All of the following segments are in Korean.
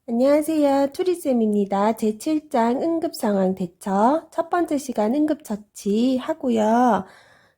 안녕하세요. 투리쌤입니다. 제7장 응급상황 대처 첫 번째 시간 응급처치 하고요.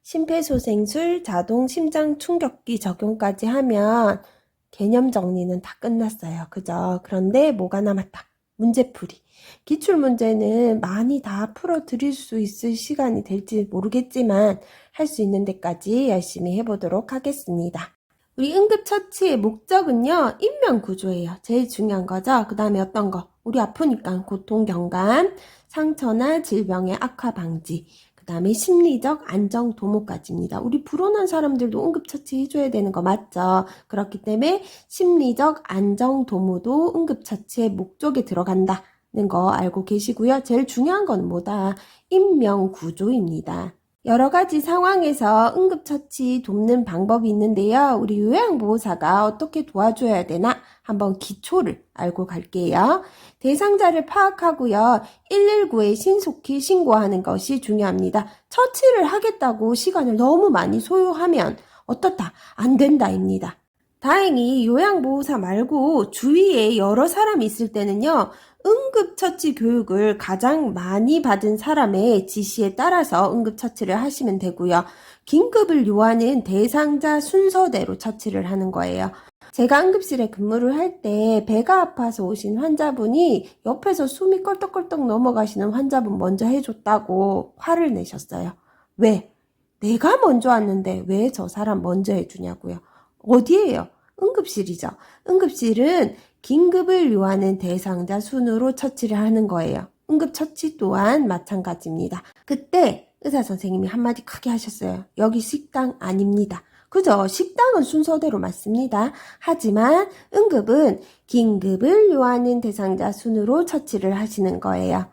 심폐소생술, 자동 심장 충격기 적용까지 하면 개념 정리는 다 끝났어요. 그죠? 그런데 뭐가 남았다? 문제풀이. 기출문제는 많이 다 풀어드릴 수 있을 시간이 될지 모르겠지만 할 수 있는 데까지 열심히 해보도록 하겠습니다. 우리 응급처치의 목적은요, 인명구조예요. 제일 중요한 거죠. 그 다음에 어떤 거? 우리 아프니까 고통 경감, 상처나 질병의 악화 방지, 그 다음에 심리적 안정 도모까지입니다. 우리 불온한 사람들도 응급처치 해줘야 되는 거 맞죠? 그렇기 때문에 심리적 안정 도모도 응급처치의 목적에 들어간다는 거 알고 계시고요. 제일 중요한 건 뭐다? 인명구조입니다. 여러 가지 상황에서 응급처치 돕는 방법이 있는데요. 우리 요양보호사가 어떻게 도와줘야 되나 한번 기초를 알고 갈게요. 대상자를 파악하고요. 119에 신속히 신고하는 것이 중요합니다. 처치를 하겠다고 시간을 너무 많이 소요하면 어떻다? 안 된다입니다. 다행히 요양보호사 말고 주위에 여러 사람이 있을 때는요. 응급처치 교육을 가장 많이 받은 사람의 지시에 따라서 응급처치를 하시면 되고요. 긴급을 요하는 대상자 순서대로 처치를 하는 거예요. 제가 응급실에 근무를 할 때 배가 아파서 오신 환자분이 옆에서 숨이 껄떡껄떡 넘어가시는 환자분 먼저 해줬다고 화를 내셨어요. 왜? 내가 먼저 왔는데 왜 저 사람 먼저 해주냐고요. 어디예요? 응급실이죠. 응급실은 긴급을 요하는 대상자 순으로 처치를 하는 거예요. 응급처치 또한 마찬가지입니다. 그때 의사 선생님이 한마디 크게 하셨어요. 여기 식당 아닙니다. 그죠? 식당은 순서대로 맞습니다. 하지만 응급은 긴급을 요하는 대상자 순으로 처치를 하시는 거예요.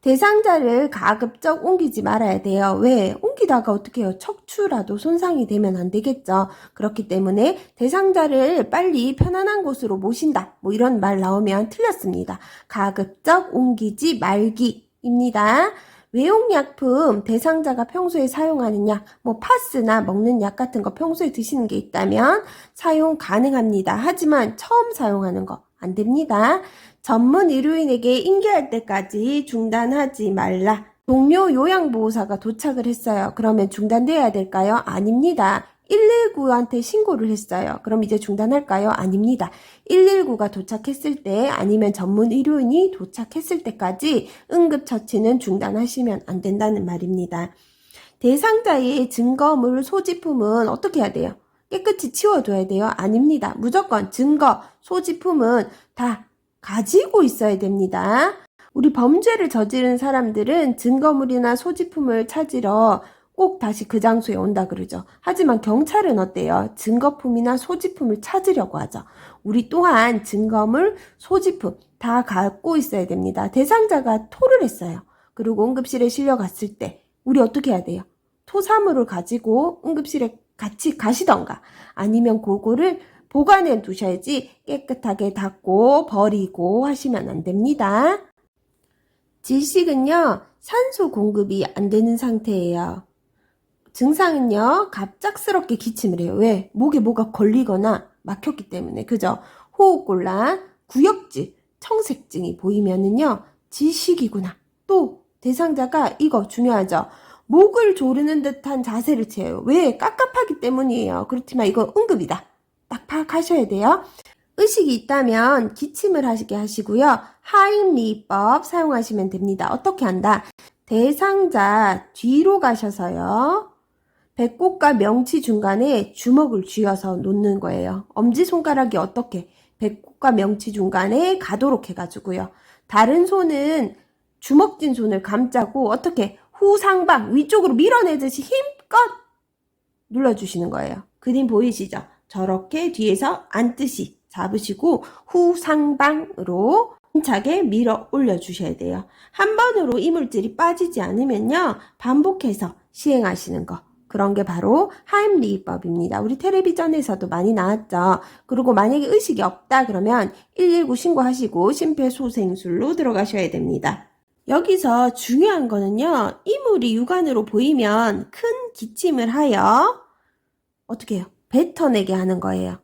대상자를 가급적 옮기지 말아야 돼요. 왜? 옮기다가 어떻게 해요? 척추라도 손상이 되면 안 되겠죠. 그렇기 때문에 대상자를 빨리 편안한 곳으로 모신다. 뭐 이런 말 나오면 틀렸습니다. 가급적 옮기지 말기입니다. 외용약품 대상자가 평소에 사용하는 약, 뭐 파스나 먹는 약 같은 거 평소에 드시는 게 있다면 사용 가능합니다. 하지만 처음 사용하는 거 안 됩니다. 전문 의료인에게 인계할 때까지 중단하지 말라. 동료 요양보호사가 도착을 했어요. 그러면 중단돼야 될까요? 아닙니다. 119한테 신고를 했어요. 그럼 이제 중단할까요? 아닙니다. 119가 도착했을 때 아니면 전문 의료인이 도착했을 때까지 응급처치는 중단하시면 안 된다는 말입니다. 대상자의 증거물 소지품은 어떻게 해야 돼요? 깨끗이 치워둬야 돼요? 아닙니다. 무조건 증거, 소지품은 다 가지고 있어야 됩니다. 우리 범죄를 저지른 사람들은 증거물이나 소지품을 찾으러 꼭 다시 그 장소에 온다 그러죠. 하지만 경찰은 어때요? 증거품이나 소지품을 찾으려고 하죠. 우리 또한 증거물, 소지품 다 갖고 있어야 됩니다. 대상자가 토를 했어요. 그리고 응급실에 실려갔을 때 우리 어떻게 해야 돼요? 토사물을 가지고 응급실에 같이 가시던가 아니면 그거를 보관해 두셔야지 깨끗하게 닦고 버리고 하시면 안 됩니다. 질식은요, 산소 공급이 안 되는 상태예요. 증상은요, 갑작스럽게 기침을 해요. 왜? 목에 뭐가 걸리거나 막혔기 때문에. 그죠? 호흡곤란, 구역질, 청색증이 보이면은요, 질식이구나. 또 대상자가 이거 중요하죠. 목을 조르는 듯한 자세를 취해요. 왜? 깝깝하기 때문이에요. 그렇지만 이거 응급이다. 딱 파악하셔야 돼요. 의식이 있다면 기침을 하시게 하시고요. 하임리법 사용하시면 됩니다. 어떻게 한다? 대상자 뒤로 가셔서요. 배꼽과 명치 중간에 주먹을 쥐어서 놓는 거예요. 엄지손가락이 어떻게? 배꼽과 명치 중간에 가도록 해가지고요. 다른 손은 주먹진 손을 감자고 어떻게? 후상방 위쪽으로 밀어내듯이 힘껏 눌러주시는 거예요. 그림 보이시죠? 저렇게 뒤에서 앉듯이 잡으시고 후상방으로 힘차게 밀어 올려주셔야 돼요. 한 번으로 이물질이 빠지지 않으면요. 반복해서 시행하시는 거. 그런 게 바로 하임리히법입니다. 우리 텔레비전에서도 많이 나왔죠. 그리고 만약에 의식이 없다 그러면 119 신고하시고 심폐소생술로 들어가셔야 됩니다. 여기서 중요한 거는요. 이물이 육안으로 보이면 큰 기침을 하여 어떻게 해요? 뱉어내게 하는 거예요.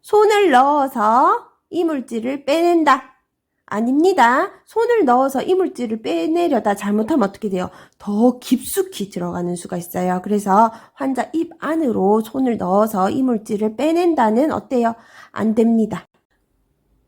손을 넣어서 이물질을 빼낸다. 아닙니다. 손을 넣어서 이물질을 빼내려다 잘못하면 어떻게 돼요? 더 깊숙이 들어가는 수가 있어요. 그래서 환자 입 안으로 손을 넣어서 이물질을 빼낸다는 어때요? 안 됩니다.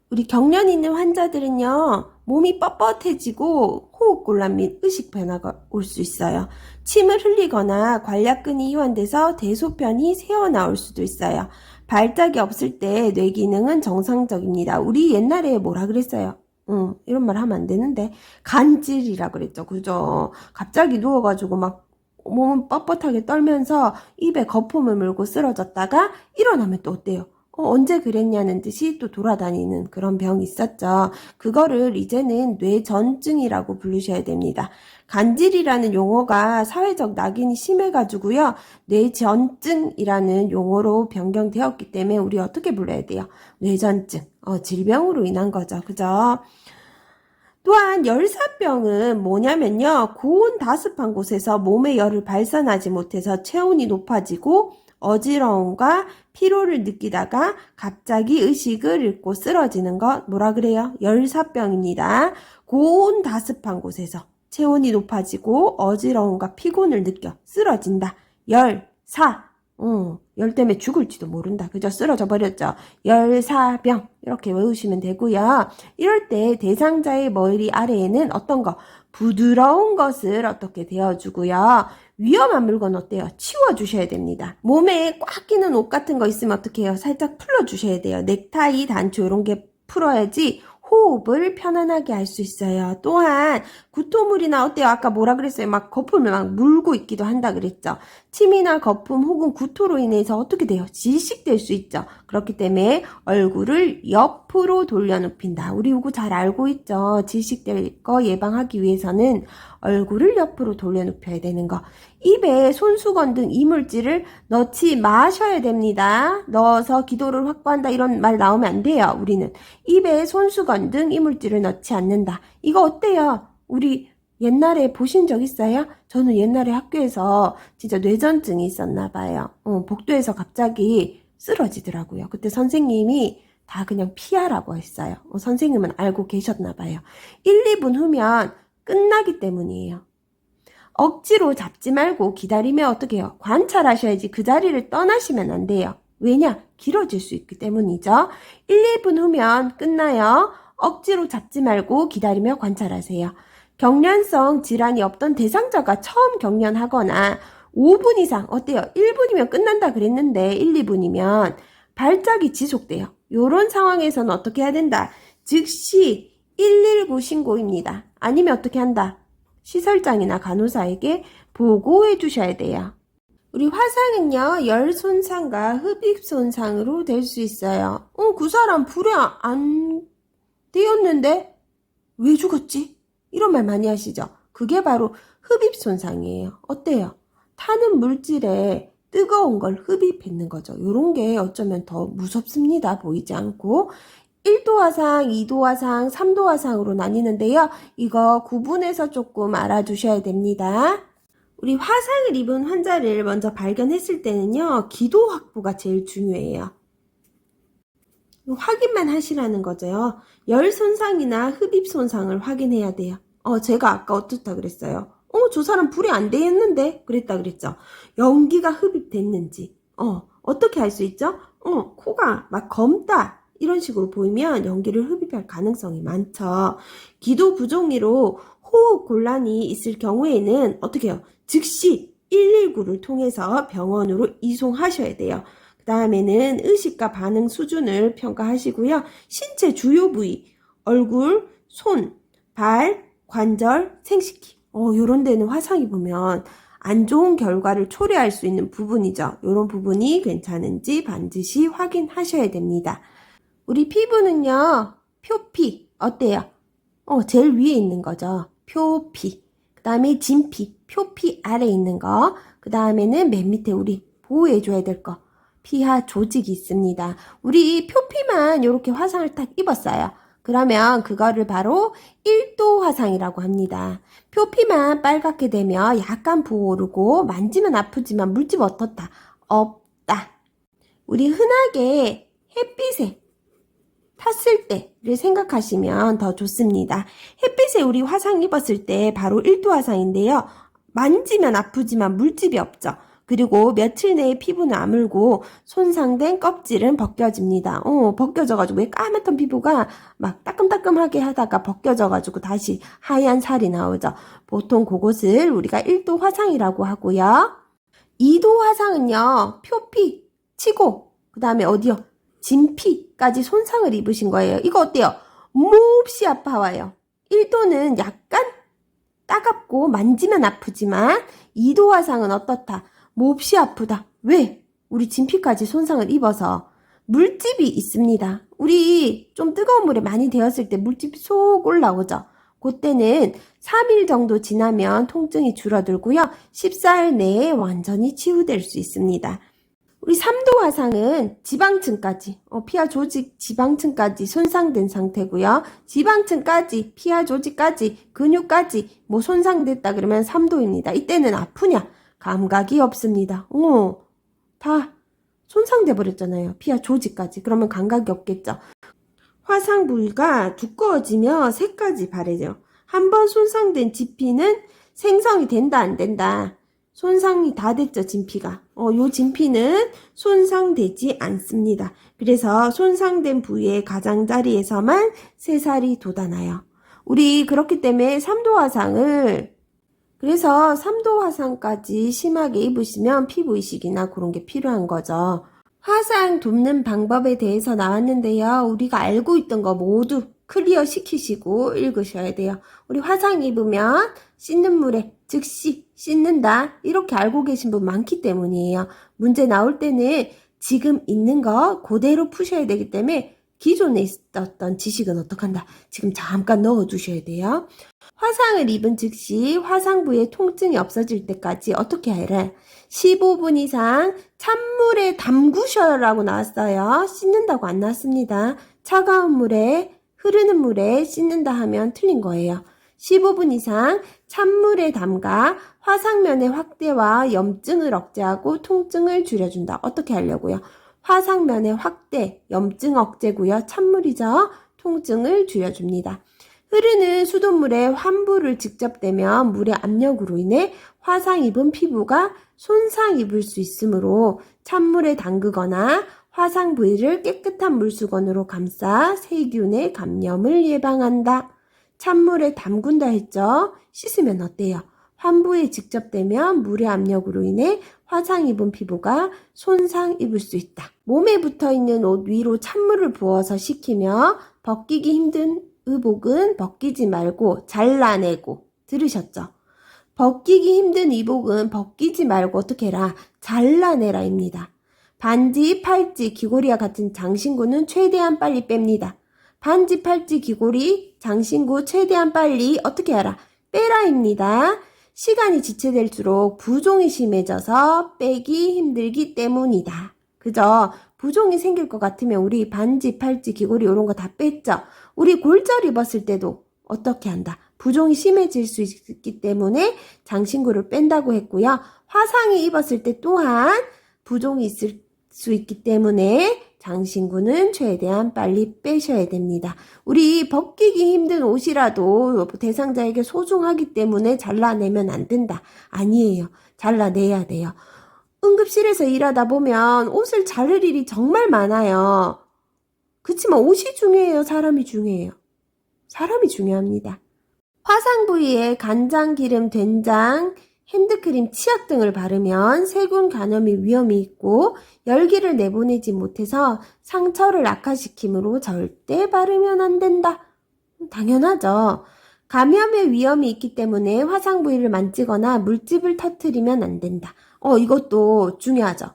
우리 경련 있는 환자들은요, 몸이 뻣뻣해지고 호흡곤란 및 의식 변화가 올 수 있어요. 침을 흘리거나 관략근이 이완돼서 대소변이 새어나올 수도 있어요. 발작이 없을 때 뇌 기능은 정상적입니다. 우리 옛날에 뭐라 그랬어요? 이런 말 하면 안 되는데 간질이라 그랬죠. 그죠? 갑자기 누워가지고 막 몸은 뻣뻣하게 떨면서 입에 거품을 물고 쓰러졌다가 일어나면 또 어때요? 언제 그랬냐는 듯이 또 돌아다니는 그런 병이 있었죠. 그거를 이제는 뇌전증이라고 부르셔야 됩니다. 간질이라는 용어가 사회적 낙인이 심해가지고요. 뇌전증이라는 용어로 변경되었기 때문에 우리 어떻게 불러야 돼요? 뇌전증. 질병으로 인한 거죠. 그죠? 또한 열사병은 뭐냐면요. 고온 다습한 곳에서 몸의 열을 발산하지 못해서 체온이 높아지고 어지러움과 피로를 느끼다가 갑자기 의식을 잃고 쓰러지는 것 뭐라 그래요? 열사병입니다. 고온 다습한 곳에서 체온이 높아지고 어지러움과 피곤을 느껴 쓰러진다. 열사. 열 때문에 죽을지도 모른다. 그죠? 쓰러져 버렸죠. 열사병 이렇게 외우시면 되고요. 이럴 때 대상자의 머리 아래에는 어떤 거? 부드러운 것을 어떻게 대어주고요. 위험한 물건 어때요? 치워주셔야 됩니다. 몸에 꽉 끼는 옷 같은 거 있으면 어떻게 해요? 살짝 풀어주셔야 돼요. 넥타이, 단추 이런 게 풀어야지 호흡을 편안하게 할 수 있어요. 또한 구토물이나 어때요? 아까 뭐라 그랬어요? 막 거품을 막 물고 있기도 한다 그랬죠. 침이나 거품 혹은 구토로 인해서 어떻게 돼요? 질식될 수 있죠. 그렇기 때문에 얼굴을 옆으로 돌려눕힌다. 우리 이거 잘 알고 있죠. 질식될 거 예방하기 위해서는 얼굴을 옆으로 돌려눕혀야 되는 거. 입에 손수건 등 이물질을 넣지 마셔야 됩니다. 넣어서 기도를 확보한다 이런 말 나오면 안 돼요. 우리는 입에 손수건 등 이물질을 넣지 않는다. 이거 어때요? 우리 옛날에 보신 적 있어요? 저는 옛날에 학교에서 진짜 뇌전증이 있었나 봐요. 복도에서 갑자기 쓰러지더라고요. 그때 선생님이 다 그냥 피하라고 했어요. 선생님은 알고 계셨나 봐요. 1, 2분 후면 끝나기 때문이에요. 억지로 잡지 말고 기다리면 어떻게 해요? 관찰하셔야지 그 자리를 떠나시면 안 돼요. 왜냐? 길어질 수 있기 때문이죠. 1, 2분 후면 끝나요. 억지로 잡지 말고 기다리며 관찰하세요. 경련성 질환이 없던 대상자가 처음 경련하거나 5분 이상, 어때요? 1분이면 끝난다 그랬는데 1, 2분이면 발작이 지속돼요. 이런 상황에서는 어떻게 해야 된다? 즉시 119 신고입니다. 아니면 어떻게 한다? 시설장이나 간호사에게 보고해 주셔야 돼요. 우리 화상은요, 열 손상과 흡입 손상으로 될 수 있어요. 그 사람 불에 안 되었는데 왜 죽었지? 이런 말 많이 하시죠? 그게 바로 흡입 손상이에요. 어때요? 타는 물질에 뜨거운 걸 흡입했는 거죠. 이런 게 어쩌면 더 무섭습니다. 보이지 않고. 1도 화상, 2도 화상, 3도 화상으로 나뉘는데요. 이거 구분해서 조금 알아두셔야 됩니다. 우리 화상을 입은 환자를 먼저 발견했을 때는요. 기도 확보가 제일 중요해요. 확인만 하시라는 거죠. 열 손상이나 흡입 손상을 확인해야 돼요. 제가 아까 어떻다 그랬어요? 저 사람 불이 안 되었는데? 그랬다 그랬죠. 연기가 흡입됐는지. 어떻게 알 수 있죠? 코가 막 검다. 이런 식으로 보이면 연기를 흡입할 가능성이 많죠. 기도 부종이로 호흡 곤란이 있을 경우에는 어떻게 해요? 즉시 119를 통해서 병원으로 이송하셔야 돼요. 그 다음에는 의식과 반응 수준을 평가하시고요. 신체 주요 부위, 얼굴, 손, 발, 관절, 생식기. 요런 데는 화상이 보면 안 좋은 결과를 초래할 수 있는 부분이죠. 요런 부분이 괜찮은지 반드시 확인하셔야 됩니다. 우리 피부는요, 표피, 어때요? 제일 위에 있는 거죠. 표피. 그 다음에 진피, 표피 아래 있는 거. 그 다음에는 맨 밑에 우리 보호해줘야 될 거. 피하 조직이 있습니다. 우리 표피만 이렇게 화상을 딱 입었어요. 그러면 그거를 바로 1도 화상이라고 합니다. 표피만 빨갛게 되면 약간 부어오르고 만지면 아프지만 물집 어떻다? 없다. 우리 흔하게 햇빛에 탔을 때를 생각하시면 더 좋습니다. 햇빛에 우리 화상 입었을 때 바로 1도 화상인데요. 만지면 아프지만 물집이 없죠. 그리고 며칠 내에 피부는 아물고 손상된 껍질은 벗겨집니다. 벗겨져가지고 왜 까맣던 피부가 막 따끔따끔하게 하다가 벗겨져가지고 다시 하얀 살이 나오죠. 보통 그것을 우리가 1도 화상이라고 하고요. 2도 화상은요, 표피, 치고, 그 다음에 어디요? 진피까지 손상을 입으신 거예요. 이거 어때요? 몹시 아파와요. 1도는 약간 따갑고 만지면 아프지만 2도 화상은 어떻다? 몹시 아프다. 왜? 우리 진피까지 손상을 입어서 물집이 있습니다. 우리 좀 뜨거운 물에 많이 데웠을 때 물집이 쏙 올라오죠. 그때는 3일 정도 지나면 통증이 줄어들고요. 14일 내에 완전히 치유될 수 있습니다. 우리 3도 화상은 지방층까지, 피하 조직 지방층까지 손상된 상태고요. 지방층까지, 피하 조직까지, 근육까지 뭐 손상됐다 그러면 3도입니다. 이때는 아프냐? 감각이 없습니다. 다 손상돼 버렸잖아요. 피하 조직까지. 그러면 감각이 없겠죠. 화상 부위가 두꺼워지며 색까지 바래죠. 한번 손상된 진피는 생성이 된다 안 된다. 손상이 다 됐죠, 진피가. 요 진피는 손상되지 않습니다. 그래서 손상된 부위의 가장자리에서만 새살이 돋아나요. 우리 그렇기 때문에 3도 화상을 그래서 3도 화상까지 심하게 입으시면 피부 이식이나 그런 게 필요한 거죠. 화상 돕는 방법에 대해서 나왔는데요. 우리가 알고 있던 거 모두 클리어 시키시고 읽으셔야 돼요. 우리 화상 입으면 씻는 물에 즉시 씻는다. 이렇게 알고 계신 분 많기 때문이에요. 문제 나올 때는 지금 있는 거 그대로 푸셔야 되기 때문에 기존에 있었던 지식은 어떡한다. 지금 잠깐 넣어두셔야 돼요. 화상을 입은 즉시 화상 부위의 통증이 없어질 때까지 어떻게 해라? 15분 이상 찬물에 담그셔라고 나왔어요. 씻는다고 안 나왔습니다. 차가운 물에 흐르는 물에 씻는다 하면 틀린 거예요. 15분 이상 찬물에 담가 화상면의 확대와 염증을 억제하고 통증을 줄여준다. 어떻게 하려고요? 화상면의 확대, 염증 억제고요. 찬물이죠. 통증을 줄여줍니다. 흐르는 수돗물에 환부를 직접 대면 물의 압력으로 인해 화상 입은 피부가 손상 입을 수 있으므로 찬물에 담그거나 화상 부위를 깨끗한 물수건으로 감싸 세균의 감염을 예방한다. 찬물에 담근다 했죠? 씻으면 어때요? 환부에 직접 대면 물의 압력으로 인해 화상 입은 피부가 손상 입을 수 있다. 몸에 붙어있는 옷 위로 찬물을 부어서 식히며 벗기기 힘든 의복은 벗기지 말고 잘라내고. 들으셨죠? 벗기기 힘든 의복은 벗기지 말고 어떻게 해라? 잘라내라 입니다. 반지, 팔찌, 귀고리와 같은 장신구는 최대한 빨리 뺍니다. 반지, 팔찌, 귀고리, 장신구 최대한 빨리 어떻게 하라? 빼라입니다. 시간이 지체될수록 부종이 심해져서 빼기 힘들기 때문이다. 그죠? 부종이 생길 것 같으면 우리 반지, 팔찌, 귀고리 이런 거 다 뺐죠? 우리 골절 입었을 때도 어떻게 한다? 부종이 심해질 수 있기 때문에 장신구를 뺀다고 했고요. 화상이 입었을 때 또한 부종이 있을 수 있기 때문에 장신구는 최대한 빨리 빼셔야 됩니다. 우리 벗기기 힘든 옷이라도 대상자에게 소중하기 때문에 잘라내면 안 된다. 아니에요. 잘라내야 돼요. 응급실에서 일하다 보면 옷을 자를 일이 정말 많아요. 그치만 옷이 중요해요? 사람이 중요해요? 사람이 중요합니다. 화상 부위에 간장, 기름, 된장, 핸드크림, 치약 등을 바르면 세균 감염의 위험이 있고 열기를 내보내지 못해서 상처를 악화시키므로 절대 바르면 안 된다. 당연하죠. 감염의 위험이 있기 때문에 화상 부위를 만지거나 물집을 터뜨리면 안 된다. 이것도 중요하죠.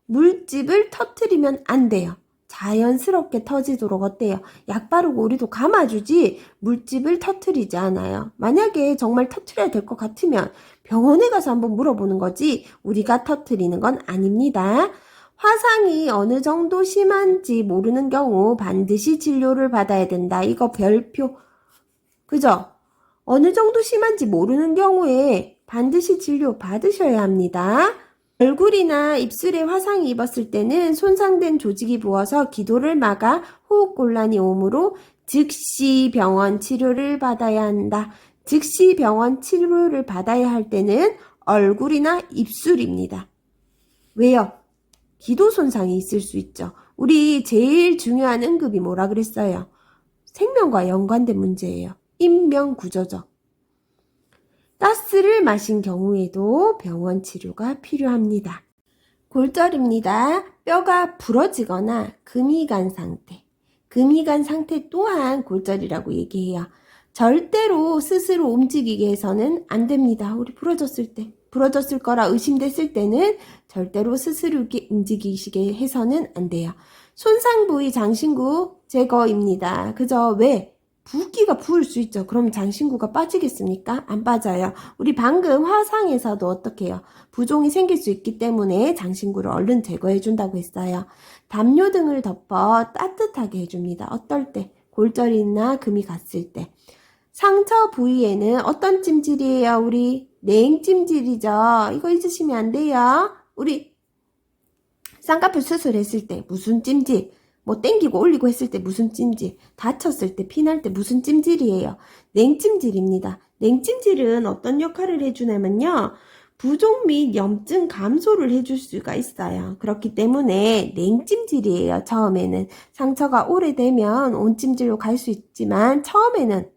물집을 터뜨리면 안 돼요. 자연스럽게 터지도록 어때요? 약 바르고 우리도 감아주지 물집을 터뜨리지 않아요. 만약에 정말 터뜨려야 될 것 같으면 병원에 가서 한번 물어보는 거지 우리가 터뜨리는 건 아닙니다. 화상이 어느 정도 심한지 모르는 경우 반드시 진료를 받아야 된다. 이거 별표. 그죠? 어느 정도 심한지 모르는 경우에 반드시 진료 받으셔야 합니다. 얼굴이나 입술에 화상이 입었을 때는 손상된 조직이 부어서 기도를 막아 호흡곤란이 오므로 즉시 병원 치료를 받아야 한다. 즉시 병원 치료를 받아야 할 때는 얼굴이나 입술입니다. 왜요? 기도 손상이 있을 수 있죠. 우리 제일 중요한 응급이 뭐라 그랬어요? 생명과 연관된 문제예요. 인명구조죠. 가스를 마신 경우에도 병원 치료가 필요합니다. 골절입니다. 뼈가 부러지거나 금이 간 상태. 금이 간 상태 또한 골절이라고 얘기해요. 절대로 스스로 움직이게 해서는 안 됩니다. 우리 부러졌을 거라 의심됐을 때는 절대로 스스로 움직이시게 해서는 안 돼요. 손상 부위 장신구 제거입니다. 그죠? 왜? 붓기가 부을 수 있죠. 그럼 장신구가 빠지겠습니까? 안 빠져요. 우리 방금 화상에서도 어떻게 해요? 부종이 생길 수 있기 때문에 장신구를 얼른 제거해 준다고 했어요. 담요 등을 덮어 따뜻하게 해줍니다. 어떨 때? 골절이나 금이 갔을 때. 상처 부위에는 어떤 찜질이에요? 우리 냉찜질이죠. 이거 잊으시면 안 돼요. 우리 쌍꺼풀 수술했을 때 무슨 찜질? 뭐 땡기고 올리고 했을 때 무슨 찜질? 다쳤을 때 피날 때 무슨 찜질이에요? 냉찜질입니다. 냉찜질은 어떤 역할을 해주냐면요. 부종 및 염증 감소를 해줄 수가 있어요. 그렇기 때문에 냉찜질이에요. 처음에는 상처가 오래되면 온찜질로 갈 수 있지만 처음에는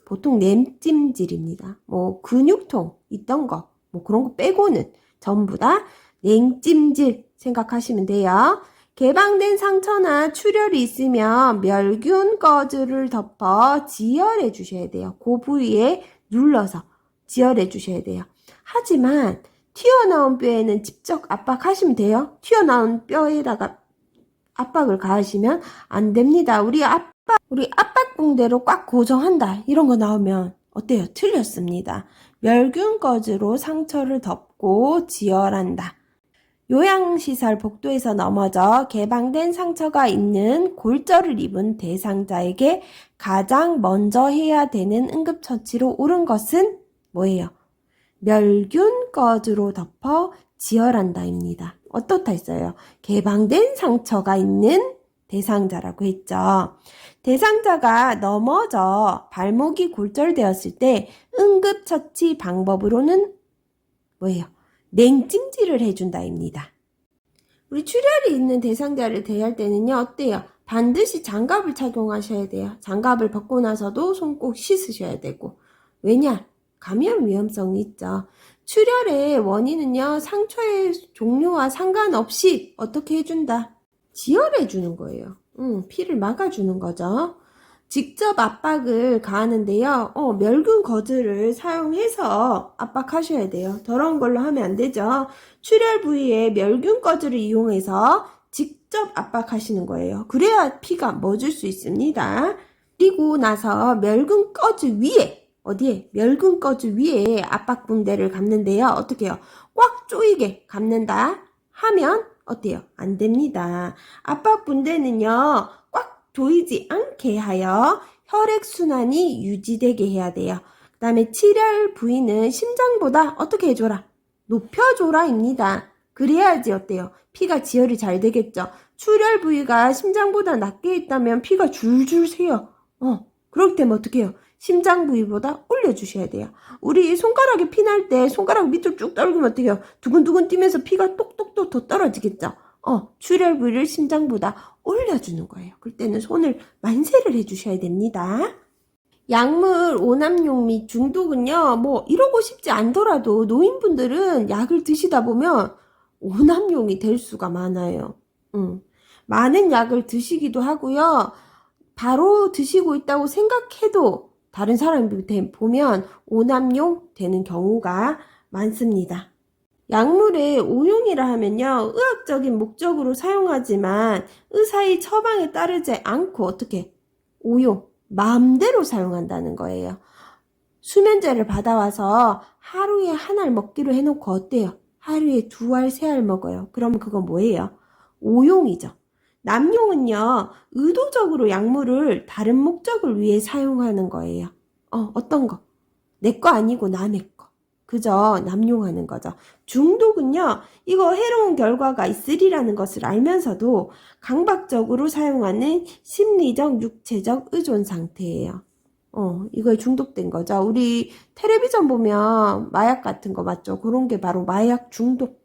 보통 냉찜질입니다. 뭐 근육통 있던 거, 뭐 그런 거 빼고는 전부 다 냉찜질 생각하시면 돼요. 개방된 상처나 출혈이 있으면 멸균 거즈를 덮어 지혈해 주셔야 돼요. 그 부위에 눌러서 지혈해 주셔야 돼요. 하지만 튀어나온 뼈에는 직접 압박하시면 돼요. 튀어나온 뼈에다가 압박을 가하시면 안 됩니다. 우리 압박붕대로 꽉 고정한다. 이런 거 나오면 어때요? 틀렸습니다. 멸균 거즈로 상처를 덮고 지혈한다. 요양시설 복도에서 넘어져 개방된 상처가 있는 골절을 입은 대상자에게 가장 먼저 해야 되는 응급처치로 옳은 것은 뭐예요? 멸균 거즈로 덮어 지혈한다입니다. 어떻다 했어요? 개방된 상처가 있는 대상자라고 했죠. 대상자가 넘어져 발목이 골절되었을 때 응급처치 방법으로는 뭐예요? 냉찜질을 해준다입니다. 우리 출혈이 있는 대상자를 대할 때는요, 어때요? 반드시 장갑을 착용하셔야 돼요. 장갑을 벗고 나서도 손 꼭 씻으셔야 되고. 왜냐? 감염 위험성이 있죠. 출혈의 원인은요, 상처의 종류와 상관없이 어떻게 해준다? 지혈해주는 거예요. 피를 막아주는 거죠. 직접 압박을 가하는데요. 멸균 거즈를 사용해서 압박하셔야 돼요. 더러운 걸로 하면 안 되죠. 출혈 부위에 멸균 거즈를 이용해서 직접 압박하시는 거예요. 그래야 피가 멎을 수 있습니다. 그리고 나서 멸균 거즈 위에 어디에? 멸균 거즈 위에 압박붕대를 감는데요. 어떻게 해요? 꽉 조이게 감는다 하면 어때요? 안 됩니다. 압박붕대는요. 꽉 조이지 않게 하여 혈액순환이 유지되게 해야 돼요. 그 다음에 출혈 부위는 심장보다 어떻게 해줘라? 높여줘라입니다. 그래야지 어때요? 피가 지혈이 잘 되겠죠. 출혈 부위가 심장보다 낮게 있다면 피가 줄줄 새요. 그럴 때면 어떻게 해요? 심장 부위보다 올려주셔야 돼요. 우리 손가락에 피 날 때 손가락 밑으로 쭉 떨구면 어떻게 해요? 두근두근 뛰면서 피가 똑똑똑 더 떨어지겠죠. 출혈 부위를 심장보다 올려주는 거예요. 그때는 손을 만세를 해주셔야 됩니다. 약물 오남용 및 중독은요, 뭐 이러고 싶지 않더라도 노인분들은 약을 드시다 보면 오남용이 될 수가 많아요. 많은 약을 드시기도 하고요. 바로 드시고 있다고 생각해도 다른 사람한테 보면 오남용 되는 경우가 많습니다. 약물의 오용이라 하면요, 의학적인 목적으로 사용하지만 의사의 처방에 따르지 않고 어떻게 오용, 마음대로 사용한다는 거예요. 수면제를 받아와서 하루에 한 알 먹기로 해놓고 어때요? 하루에 2알, 3알 먹어요. 그러면 그건 뭐예요? 오용이죠. 남용은요, 의도적으로 약물을 다른 목적을 위해 사용하는 거예요. 어떤 거? 내 거 아니고 남의 거. 그저 남용하는 거죠. 중독은요, 이거 해로운 결과가 있으리라는 것을 알면서도 강박적으로 사용하는 심리적, 육체적 의존 상태예요. 이거에 중독된 거죠. 우리 텔레비전 보면 마약 같은 거 맞죠? 그런 게 바로 마약 중독.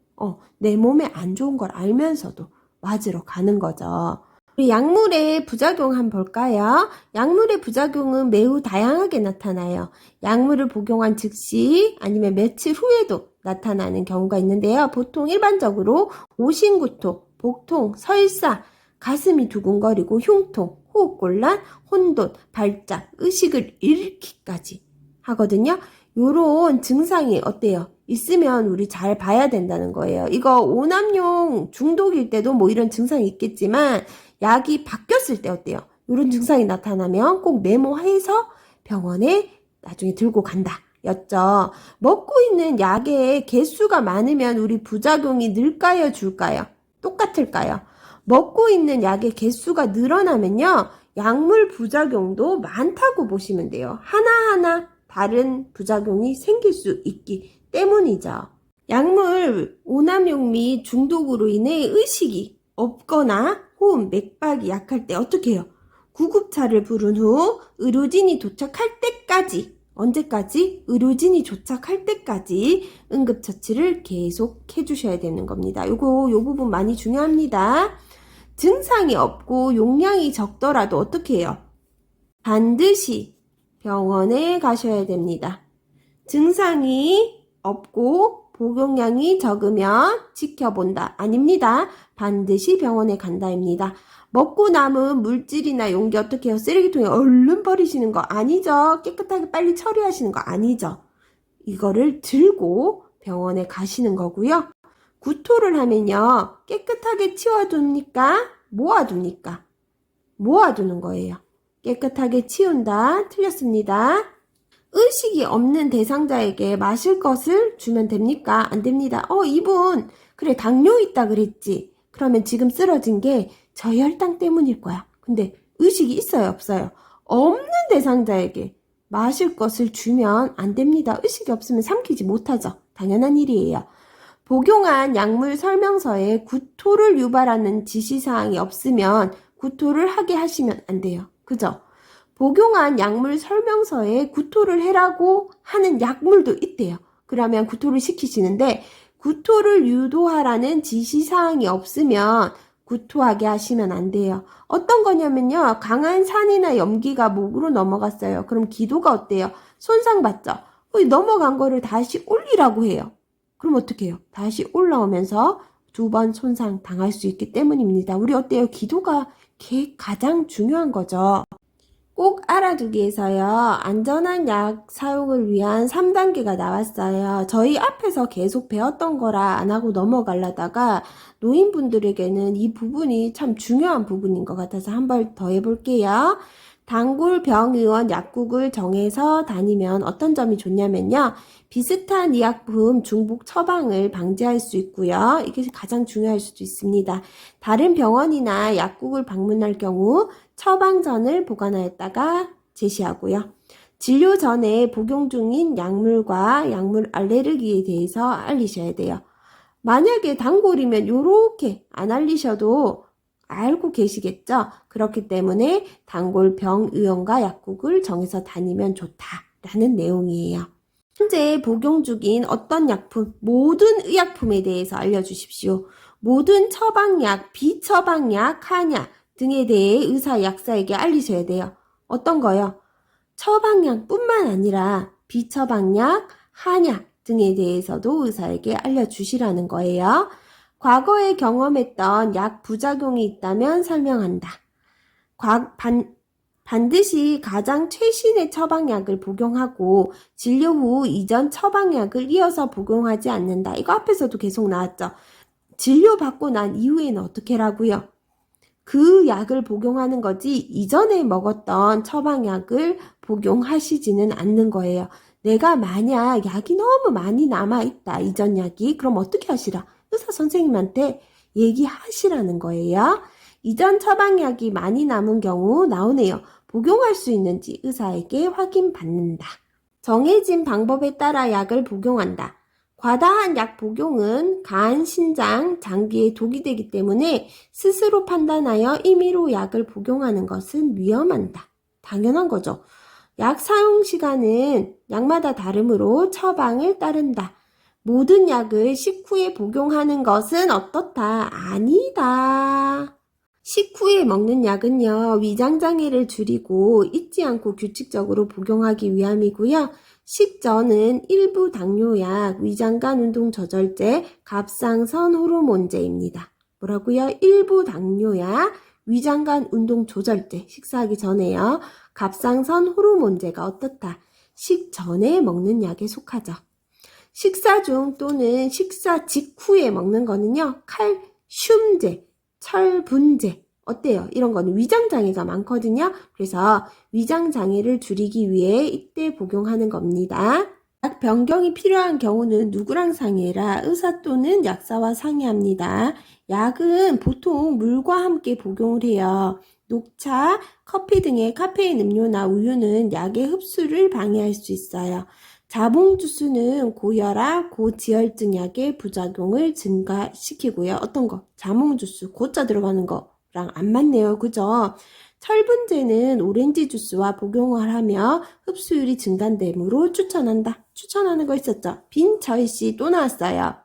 내 몸에 안 좋은 걸 알면서도 맞으러 가는 거죠. 우리 약물의 부작용 한번 볼까요? 약물의 부작용은 매우 다양하게 나타나요. 약물을 복용한 즉시 아니면 며칠 후에도 나타나는 경우가 있는데요. 보통 일반적으로 오신구토, 복통, 설사, 가슴이 두근거리고 흉통, 호흡곤란, 혼돈, 발작, 의식을 잃기까지 하거든요. 요런 증상이 어때요? 있으면 우리 잘 봐야 된다는 거예요. 이거 오남용 중독일 때도 뭐 이런 증상이 있겠지만 약이 바뀌었을 때 어때요? 이런 증상이 나타나면 꼭 메모해서 병원에 나중에 들고 간다 였죠. 먹고 있는 약의 개수가 많으면 우리 부작용이 늘까요, 줄까요? 똑같을까요? 먹고 있는 약의 개수가 늘어나면요, 약물 부작용도 많다고 보시면 돼요. 하나하나 다른 부작용이 생길 수 있기 때문이죠. 약물 오남용 및 중독으로 인해 의식이 없거나 호흡, 맥박이 약할 때 어떻게 해요? 구급차를 부른 후 의료진이 도착할 때까지, 언제까지? 의료진이 도착할 때까지 응급처치를 계속 해주셔야 되는 겁니다. 요 부분 많이 중요합니다. 증상이 없고 용량이 적더라도 어떻게 해요? 반드시 병원에 가셔야 됩니다. 증상이 없고 복용량이 적으면 지켜본다. 아닙니다. 반드시 병원에 간다입니다. 먹고 남은 물질이나 용기 어떻게 해요? 쓰레기통에 얼른 버리시는 거 아니죠. 깨끗하게 빨리 처리하시는 거 아니죠. 이거를 들고 병원에 가시는 거고요. 구토를 하면요, 깨끗하게 치워둡니까? 모아둡니까? 모아두는 거예요. 깨끗하게 치운다. 틀렸습니다. 의식이 없는 대상자에게 마실 것을 주면 됩니까? 안 됩니다. 이분 그래 당뇨 있다 그랬지. 그러면 지금 쓰러진 게 저혈당 때문일 거야. 근데 의식이 있어요, 없어요? 없는 대상자에게 마실 것을 주면 안 됩니다. 의식이 없으면 삼키지 못하죠. 당연한 일이에요. 복용한 약물 설명서에 구토를 유발하는 지시사항이 없으면 구토를 하게 하시면 안 돼요. 그죠? 복용한 약물 설명서에 구토를 해라고 하는 약물도 있대요. 그러면 구토를 시키시는데 구토를 유도하라는 지시사항이 없으면 구토하게 하시면 안 돼요. 어떤 거냐면요. 강한 산이나 염기가 목으로 넘어갔어요. 그럼 기도가 어때요? 손상받죠? 넘어간 거를 다시 올리라고 해요. 그럼 어떻게 해요? 다시 올라오면서 2번 손상 당할 수 있기 때문입니다. 우리 어때요? 기도가 가장 중요한 거죠. 꼭 알아두기 위해서요. 안전한 약 사용을 위한 3단계가 나왔어요. 저희 앞에서 계속 배웠던 거라 안 하고 넘어가려다가 노인분들에게는 이 부분이 참 중요한 부분인 것 같아서 한 번 더 해볼게요. 단골 병의원 약국을 정해서 다니면 어떤 점이 좋냐면요. 비슷한 의약품 중복 처방을 방지할 수 있고요. 이게 가장 중요할 수도 있습니다. 다른 병원이나 약국을 방문할 경우 처방전을 보관하였다가 제시하고요. 진료 전에 복용 중인 약물과 약물 알레르기에 대해서 알리셔야 돼요. 만약에 단골이면 요렇게 안 알리셔도 알고 계시겠죠? 그렇기 때문에 단골 병의원과 약국을 정해서 다니면 좋다라는 내용이에요. 현재 복용 중인 어떤 약품, 모든 의약품에 대해서 알려주십시오. 모든 처방약, 비처방약, 한약 등에 대해 의사, 약사에게 알리셔야 돼요. 어떤 거요? 처방약뿐만 아니라 비처방약, 한약 등에 대해서도 의사에게 알려주시라는 거예요. 과거에 경험했던 약 부작용이 있다면 설명한다. 반드시 가장 최신의 처방약을 복용하고 진료 후 이전 처방약을 이어서 복용하지 않는다. 이거 앞에서도 계속 나왔죠. 진료받고 난 이후에는 어떻게 하라고요? 그 약을 복용하는 거지 이전에 먹었던 처방약을 복용하시지는 않는 거예요. 내가 만약 약이 너무 많이 남아있다. 이전 약이. 그럼 어떻게 하시라? 의사 선생님한테 얘기하시라는 거예요. 이전 처방약이 많이 남은 경우 나오네요. 복용할 수 있는지 의사에게 확인받는다. 정해진 방법에 따라 약을 복용한다. 과다한 약 복용은 간, 신장, 장기에 독이 되기 때문에 스스로 판단하여 임의로 약을 복용하는 것은 위험하다. 당연한 거죠. 약 사용 시간은 약마다 다르므로 처방을 따른다. 모든 약을 식후에 복용하는 것은 어떻다? 아니다. 식후에 먹는 약은요, 위장장애를 줄이고 잊지 않고 규칙적으로 복용하기 위함이고요. 식전은 일부 당뇨약, 위장간 운동 조절제, 갑상선 호르몬제입니다. 뭐라고요? 일부 당뇨약, 위장간 운동 조절제, 식사하기 전에요. 갑상선 호르몬제가 어떻다? 식전에 먹는 약에 속하죠. 식사 중 또는 식사 직후에 먹는 거는요, 칼슘제, 철분제, 어때요? 이런 거는 위장장애가 많거든요. 그래서 위장장애를 줄이기 위해 이때 복용하는 겁니다. 약 변경이 필요한 경우는 누구랑 상의해라? 의사 또는 약사와 상의합니다. 약은 보통 물과 함께 복용을 해요. 녹차, 커피 등의 카페인 음료나 우유는 약의 흡수를 방해할 수 있어요. 자몽 주스는 고혈압, 고지혈증 약의 부작용을 증가시키고요. 어떤 거? 자몽 주스, 고자 들어가는 거랑 안 맞네요. 그죠? 철분제는 오렌지 주스와 복용을 하며 흡수율이 증가되므로 추천한다. 추천하는 거 있었죠? 빈철씨 또 나왔어요.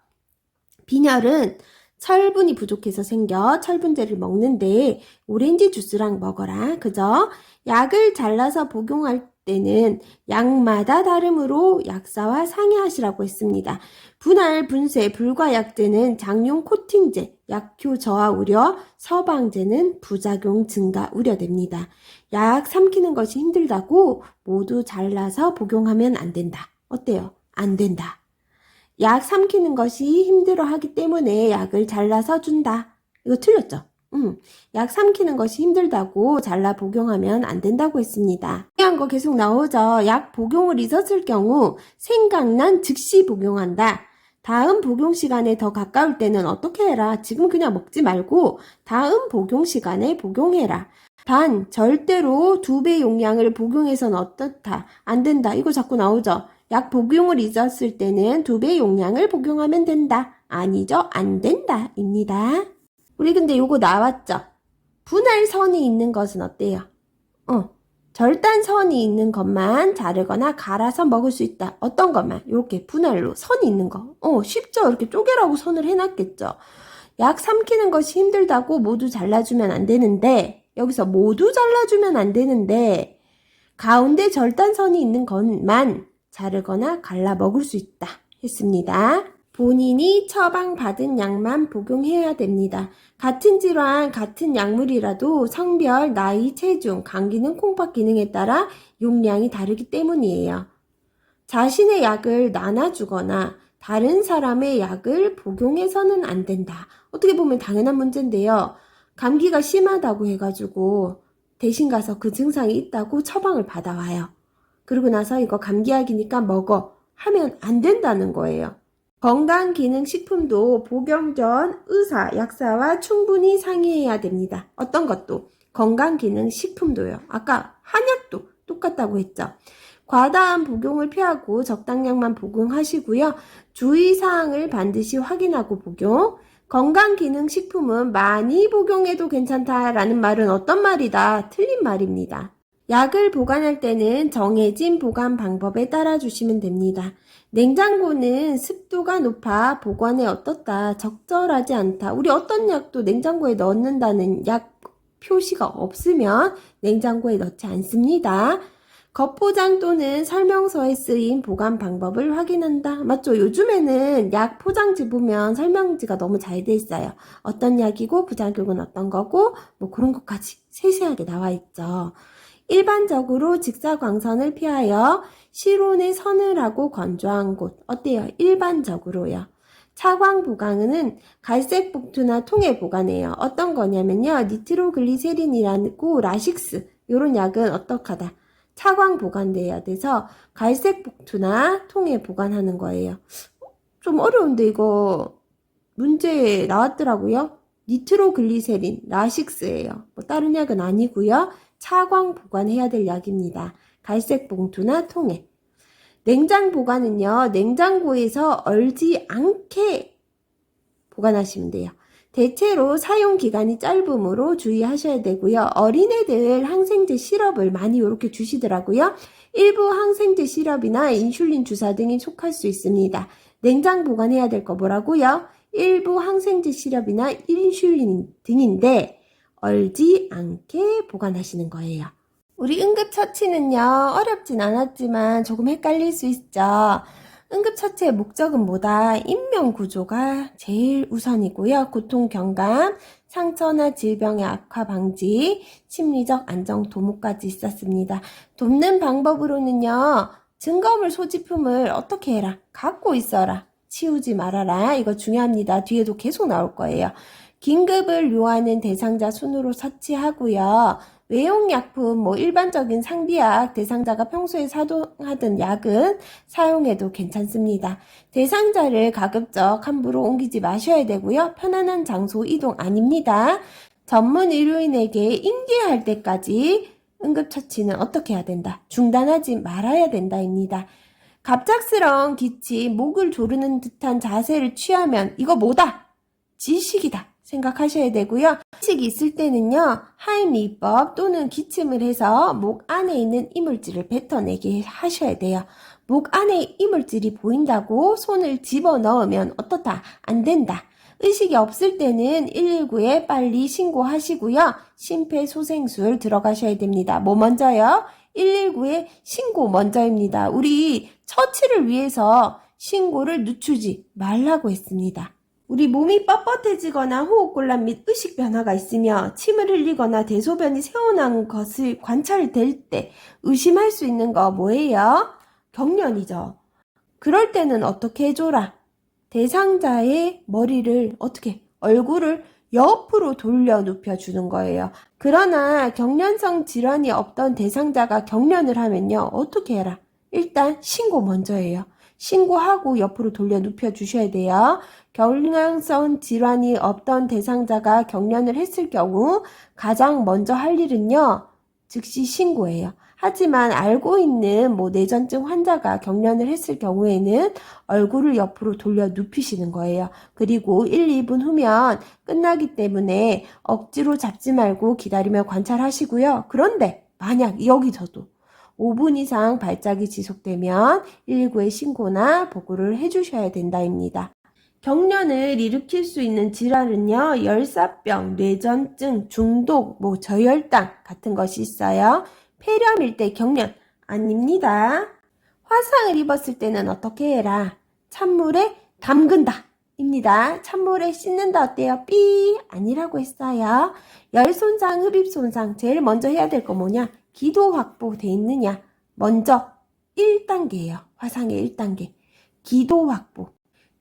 빈혈은 철분이 부족해서 생겨 철분제를 먹는데 오렌지 주스랑 먹어라. 그죠? 약을 잘라서 복용할 때는 약마다 다르므로 약사와 상의하시라고 했습니다. 분할, 분쇄, 불과약제는 장용 코팅제, 약효 저하 우려, 서방제는 부작용 증가 우려됩니다. 약 삼키는 것이 힘들다고 모두 잘라서 복용하면 안 된다. 어때요? 안 된다. 약 삼키는 것이 힘들어 하기 때문에 약을 잘라서 준다. 이거 틀렸죠? 약 삼키는 것이 힘들다고 잘라 복용하면 안 된다고 했습니다. 중요한 거 계속 나오죠. 약 복용을 잊었을 경우 생각난 즉시 복용한다. 다음 복용 시간에 더 가까울 때는 어떻게 해라? 지금 그냥 먹지 말고 다음 복용 시간에 복용해라. 단 절대로 2배 용량을 복용해서는 어떻다? 안 된다. 이거 자꾸 나오죠. 약 복용을 잊었을 때는 2배 용량을 복용하면 된다. 아니죠? 안 된다. 입니다. 우리 근데 요거 나왔죠? 분할선이 있는 것은 어때요? 절단선이 있는 것만 자르거나 갈아서 먹을 수 있다. 어떤 것만? 이렇게 분할로 선이 있는 거. 쉽죠? 이렇게 쪼개라고 선을 해놨겠죠? 약 삼키는 것이 힘들다고 모두 잘라주면 안 되는데, 여기서 모두 잘라주면 안 되는데, 가운데 절단선이 있는 것만 자르거나 갈라 먹을 수 있다. 했습니다. 본인이 처방받은 약만 복용해야 됩니다. 같은 질환, 같은 약물이라도 성별, 나이, 체중, 간 기능, 콩팥 기능에 따라 용량이 다르기 때문이에요. 자신의 약을 나눠주거나 다른 사람의 약을 복용해서는 안 된다. 어떻게 보면 당연한 문제인데요. 감기가 심하다고 해가지고 대신 가서 그 증상이 있다고 처방을 받아와요. 그러고 나서 이거 감기약이니까 먹어 하면 안 된다는 거예요. 건강기능식품도 복용 전 의사, 약사와 충분히 상의해야 됩니다. 어떤 것도? 건강기능식품도요. 아까 한약도 똑같다고 했죠. 과다한 복용을 피하고 적당량만 복용하시고요. 주의사항을 반드시 확인하고 복용. 건강기능식품은 많이 복용해도 괜찮다라는 말은 어떤 말이다? 틀린 말입니다. 약을 보관할 때는 정해진 보관 방법에 따라 주시면 됩니다. 냉장고는 습도가 높아 보관에 어떻다, 적절하지 않다. 우리 어떤 약도 냉장고에 넣는다는 약 표시가 없으면 냉장고에 넣지 않습니다. 겉포장 또는 설명서에 쓰인 보관 방법을 확인한다. 맞죠? 요즘에는 약 포장지 보면 설명지가 너무 잘 돼 있어요. 어떤 약이고 부작용은 어떤 거고 뭐 그런 것까지 세세하게 나와 있죠. 일반적으로 직사광선을 피하여 실온에 서늘하고 건조한 곳. 어때요? 일반적으로요. 차광 보관은 갈색 봉투나 통에 보관해요. 어떤 거냐면요. 니트로글리세린이라고 라식스. 요런 약은 어떡하다. 차광 보관돼야 돼서 갈색 봉투나 통에 보관하는 거예요. 좀 어려운데 이거 문제 나왔더라고요. 니트로글리세린, 라식스예요. 뭐 다른 약은 아니고요. 차광 보관해야 될 약입니다. 갈색 봉투나 통에. 냉장 보관은요, 냉장고에서 얼지 않게 보관하시면 돼요. 대체로 사용 기간이 짧으므로 주의하셔야 되고요. 어린애들 항생제 시럽을 많이 이렇게 주시더라고요. 일부 항생제 시럽이나 인슐린 주사 등이 속할 수 있습니다. 냉장 보관해야 될 거 뭐라고요? 일부 항생제 시럽이나 인슐린 등인데 얼지 않게 보관하시는 거예요. 우리 응급처치는요, 어렵진 않았지만 조금 헷갈릴 수 있죠. 응급처치의 목적은 뭐다? 인명구조가 제일 우선이고요. 고통 경감, 상처나 질병의 악화 방지, 심리적 안정 도모까지 있었습니다. 돕는 방법으로는요, 증거물 소지품을 어떻게 해라? 갖고 있어라. 치우지 말아라. 이거 중요합니다. 뒤에도 계속 나올 거예요. 긴급을 요하는 대상자 순으로 처치하고요. 외용약품, 일반적인 상비약, 대상자가 평소에 사용하던 약은 사용해도 괜찮습니다. 대상자를 가급적 함부로 옮기지 마셔야 되고요. 편안한 장소 이동 아닙니다. 전문 의료인에게 인계할 때까지 응급처치는 어떻게 해야 된다? 중단하지 말아야 된다입니다. 갑작스러운 기침, 목을 조르는 듯한 자세를 취하면 이거 뭐다? 지식이다 생각하셔야 되고요. 지식이 있을 때는요, 하임리법 또는 기침을 해서 목 안에 있는 이물질을 뱉어내게 하셔야 돼요. 목 안에 이물질이 보인다고 손을 집어넣으면 어떻다? 안 된다. 의식이 없을 때는 119에 빨리 신고하시고요. 심폐소생술 들어가셔야 됩니다. 뭐 먼저요? 119에 신고 먼저입니다. 우리 처치를 위해서 신고를 늦추지 말라고 했습니다. 우리 몸이 뻣뻣해지거나 호흡곤란 및 의식 변화가 있으며 침을 흘리거나 대소변이 새어나온 것을 관찰될 때 의심할 수 있는 거 뭐예요? 경련이죠. 그럴 때는 어떻게 해줘라? 대상자의 머리를 얼굴을 옆으로 돌려 눕혀주는 거예요. 그러나 경련성 질환이 없던 대상자가 경련을 하면요, 어떻게 해라? 일단 신고 먼저 해요. 신고하고 옆으로 돌려 눕혀주셔야 돼요. 경련성 질환이 없던 대상자가 경련을 했을 경우 가장 먼저 할 일은요, 즉시 신고해요. 하지만 알고 있는 뇌전증 환자가 경련을 했을 경우에는 얼굴을 옆으로 돌려 눕히시는 거예요. 그리고 1, 2분 후면 끝나기 때문에 억지로 잡지 말고 기다리며 관찰하시고요. 그런데 만약 여기서도 5분 이상 발작이 지속되면 119에 신고나 보고를 해주셔야 된다입니다. 경련을 일으킬 수 있는 질환은요, 열사병, 뇌전증, 중독, 저혈당 같은 것이 있어요. 폐렴일 때 경련 아닙니다. 화상을 입었을 때는 어떻게 해라? 찬물에 담근다 입니다. 찬물에 씻는다 어때요? 삐 아니라고 했어요. 열 손상, 흡입 손상 제일 먼저 해야 될 거 뭐냐? 기도 확보돼 있느냐? 먼저 1단계예요. 화상의 1단계. 기도 확보.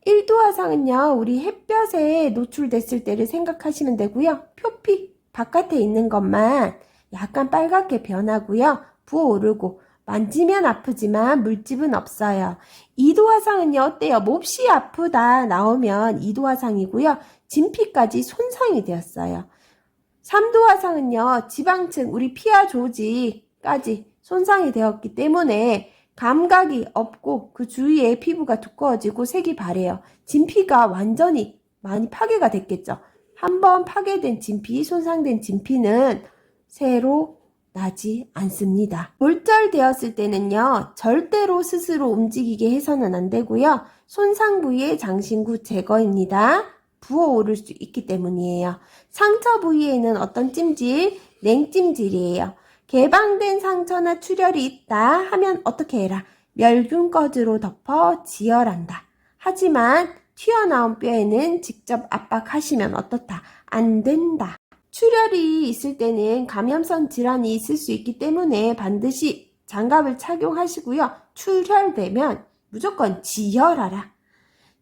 1도 화상은요, 우리 햇볕에 노출됐을 때를 생각하시면 되고요. 표피 바깥에 있는 것만 약간 빨갛게 변하고요. 부어오르고 만지면 아프지만 물집은 없어요. 2도 화상은요, 어때요? 몹시 아프다 나오면 2도 화상이고요. 진피까지 손상이 되었어요. 3도 화상은요, 지방층, 우리 피하 조직까지 손상이 되었기 때문에 감각이 없고 그 주위에 피부가 두꺼워지고 색이 바래요. 진피가 완전히 많이 파괴가 됐겠죠. 한번 파괴된 진피, 손상된 진피는 새로 나지 않습니다. 골절되었을 때는요, 절대로 스스로 움직이게 해서는 안 되고요. 손상 부위의 장신구 제거입니다. 부어오를 수 있기 때문이에요. 상처 부위에는 어떤 찜질? 냉찜질이에요. 개방된 상처나 출혈이 있다 하면 어떻게 해라? 멸균꺼즈로 덮어 지혈한다. 하지만 튀어나온 뼈에는 직접 압박하시면 어떻다? 안 된다. 출혈이 있을 때는 감염성 질환이 있을 수 있기 때문에 반드시 장갑을 착용하시고요. 출혈되면 무조건 지혈하라.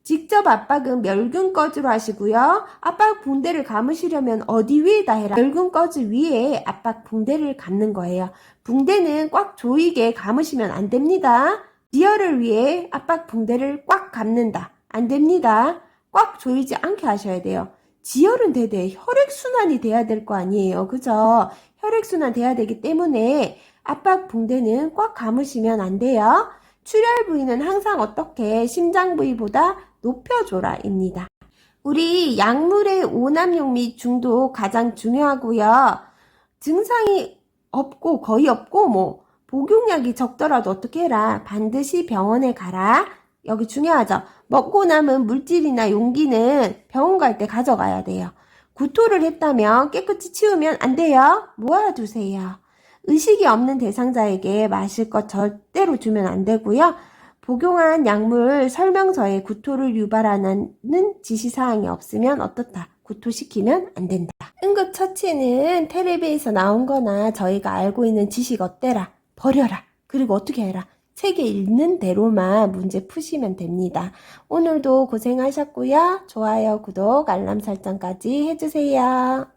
직접 압박은 멸균꺼즈로 하시고요. 압박 붕대를 감으시려면 어디 위에다 해라? 멸균꺼즈 위에 압박 붕대를 감는 거예요. 붕대는 꽉 조이게 감으시면 안 됩니다. 지혈을 위해 압박 붕대를 꽉 감는다. 안 됩니다. 꽉 조이지 않게 하셔야 돼요. 지혈은 되되 혈액순환이 돼야 될 거 아니에요. 그죠? 혈액순환 돼야 되기 때문에 압박 붕대는 꽉 감으시면 안 돼요. 출혈 부위는 항상 어떻게 심장 부위보다 높여줘라 입니다. 우리 약물의 오남용 및 중독 가장 중요하고요. 증상이 없고 거의 없고 뭐 복용량이 적더라도 어떻게 해라. 반드시 병원에 가라. 여기 중요하죠. 먹고 남은 물질이나 용기는 병원 갈 때 가져가야 돼요. 구토를 했다면 깨끗이 치우면 안 돼요. 모아두세요. 의식이 없는 대상자에게 마실 것 절대로 주면 안 되고요. 복용한 약물 설명서에 구토를 유발하는 지시사항이 없으면 어떻다. 구토시키면 안 된다. 응급처치는 텔레비에서 나온 거나 저희가 알고 있는 지식 어때라. 버려라. 그리고 어떻게 해라. 책에 읽는 대로만 문제 푸시면 됩니다. 오늘도 고생하셨고요. 좋아요, 구독, 알람 설정까지 해주세요.